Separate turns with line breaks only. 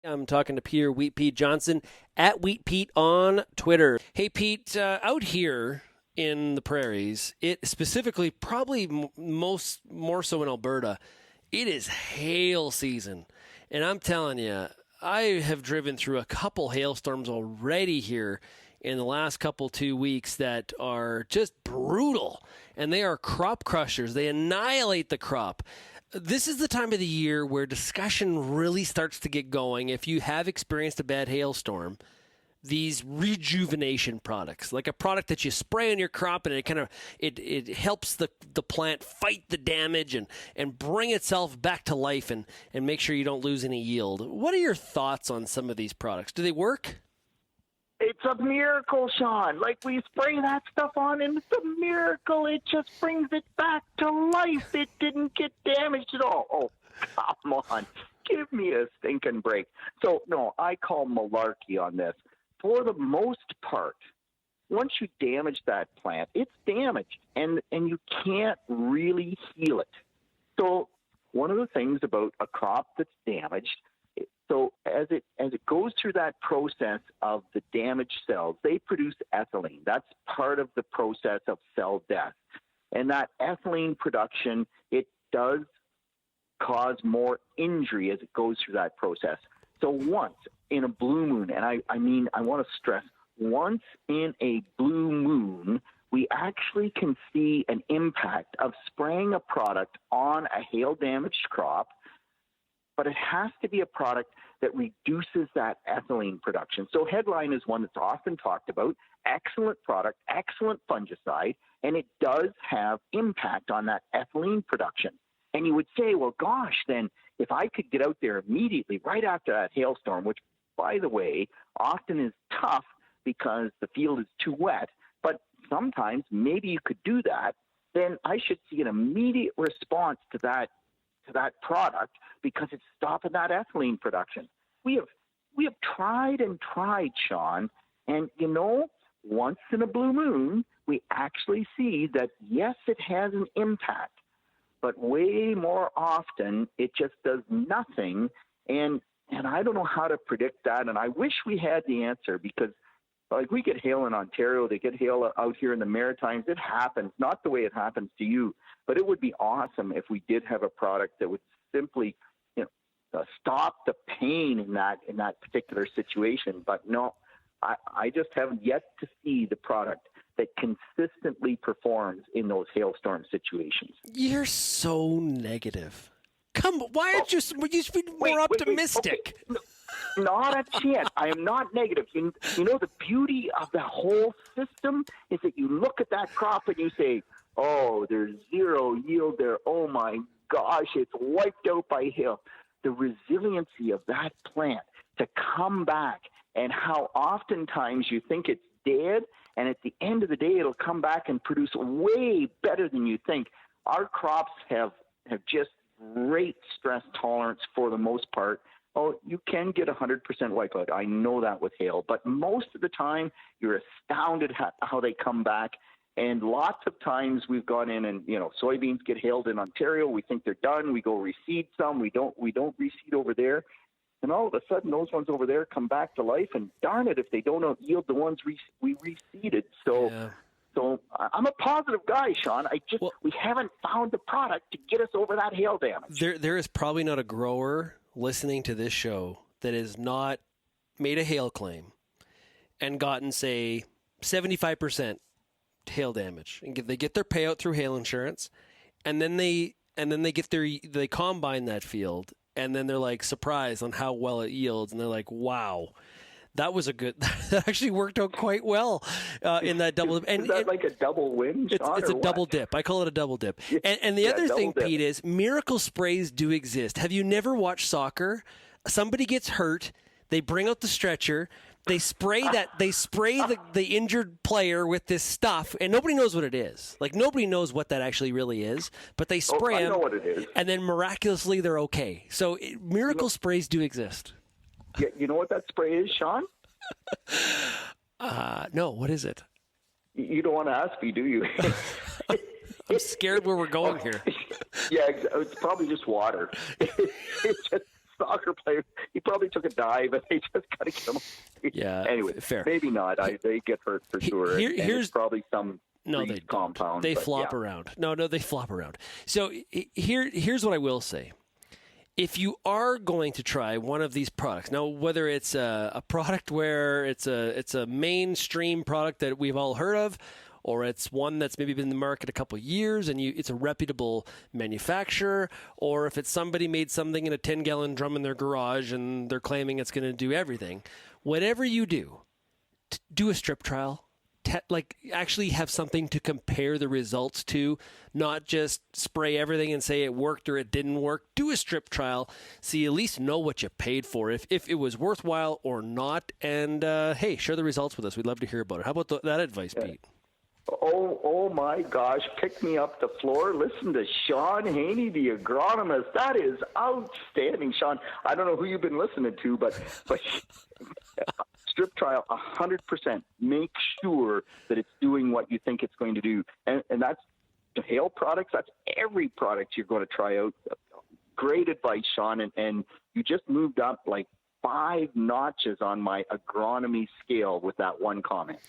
I'm talking to Peter Wheat Pete Johnson at Wheat Pete on Twitter. Hey, Pete, out here in the prairies, it specifically, probably more so in Alberta, it is hail season. And I'm telling you, I have driven through a couple hailstorms already here in the last couple 2 weeks that are just brutal. And they are crop crushers. They annihilate the crop. This is the time of the year where discussion really starts to get going. If you have experienced a bad hailstorm, these rejuvenation products, like a product that you spray on your crop and it helps the plant fight the damage and bring itself back to life and make sure you don't lose any yield. What are your thoughts on some of these products? Do they work?
It's a miracle, Sean. Like, we spray that stuff on, and it's a miracle. It just brings it back to life. It didn't get damaged at all. Oh, come on. Give me a stinking break. So, no, I call malarkey on this. For the most part, once you damage that plant, it's damaged, and you can't really heal it. So one of the things about a crop that's damaged, so as it goes through that process of the damaged cells, they produce ethylene. That's part of the process of cell death. And that ethylene production, it does cause more injury as it goes through that process. So once in a blue moon, and I want to stress, once in a blue moon, we actually can see an impact of spraying a product on a hail-damaged crop, but it has to be a product that reduces that ethylene production. So Headline is one that's often talked about. Excellent product, excellent fungicide, and it does have impact on that ethylene production. And you would say, well, gosh, then if I could get out there immediately right after that hailstorm, which, by the way, often is tough because the field is too wet, but sometimes maybe you could do that, then I should see an immediate response to that product because it's stopping that ethylene production. We have tried and tried, Sean, and once in a blue moon, we actually see that, yes, it has an impact, but way more often it just does nothing, and I don't know how to predict that, and I wish we had the answer because, like, we get hail in Ontario, they get hail out here in the Maritimes. It happens, not the way it happens to you, but it would be awesome if we did have a product that would simply, stop the pain in that particular situation. But no, I just haven't yet to see the product that consistently performs in those hailstorm situations.
You're so negative. Why aren't you be more optimistic?
Wait. No, not a chance. I am not negative. You know, the beauty of the whole system is that you look at that crop and you say, oh, there's zero yield there. Oh, my gosh, it's wiped out by hail. The resiliency of that plant to come back, and how oftentimes you think it's dead, and at the end of the day, it'll come back and produce way better than you think. Our crops have just great stress tolerance for the most part. Oh, you can get 100% wipeout. I know that with hail, but most of the time you're astounded how they come back. And lots of times we've gone in and, soybeans get hailed in Ontario. We think they're done. We go reseed some. We don't reseed over there. And all of a sudden those ones over there come back to life. And darn it, if they don't yield the ones we reseeded. So I'm a positive guy, Sean. We haven't found the product to get us over that hail damage.
There is probably not a grower listening to this show that has not made a hail claim and gotten, say, 75% hail damage, and they get their payout through hail insurance, and then they they combine that field, and then they're like surprised on how well it yields, and they're like, wow. That actually worked out quite well in that double.
Is that like a double win, Sean,
it's a double dip. I call it a double dip. And the other thing, dip, Pete, is miracle sprays do exist. Have you never watched soccer? Somebody gets hurt. They bring out the stretcher. They spray the injured player with this stuff, and nobody knows what it is. Like, nobody knows what that actually really is, but they spray them.
I know what it is.
And then miraculously they're okay. So miracle sprays do exist.
Yeah, you know what that spray is, Sean?
No, what is it?
You don't want to ask me, do you?
I'm scared where we're going here.
Yeah, it's probably just water. It's just soccer player. He probably took a dive and they just got to get him.
Yeah.
Anyway,
fair.
maybe not. They get hurt for sure.
Here's
it's probably some
they
compound.
They flop around. No, they flop around. So here's what I will say. If you are going to try one of these products, now whether it's a product where it's a mainstream product that we've all heard of, or it's one that's maybe been in the market a couple of years and it's a reputable manufacturer, or if it's somebody made something in a 10-gallon drum in their garage and they're claiming it's going to do everything, whatever you do, do a strip trial. Actually have something to compare the results to, not just spray everything and say it worked or it didn't work. Do a strip trial so you at least know what you paid for, if it was worthwhile or not. And hey, share the results with us. We'd love to hear about it. How about that advice, Pete?
Oh my gosh, pick me up the floor. Listen to Sean Haney, the agronomist. That is outstanding, Sean. I don't know who you've been listening to, but strip trial 100%. Make sure that it's doing what you think it's going to do. And that's the hail products. That's every product you're going to try out. Great advice, Sean. And you just moved up like 5 notches on my agronomy scale with that one comment.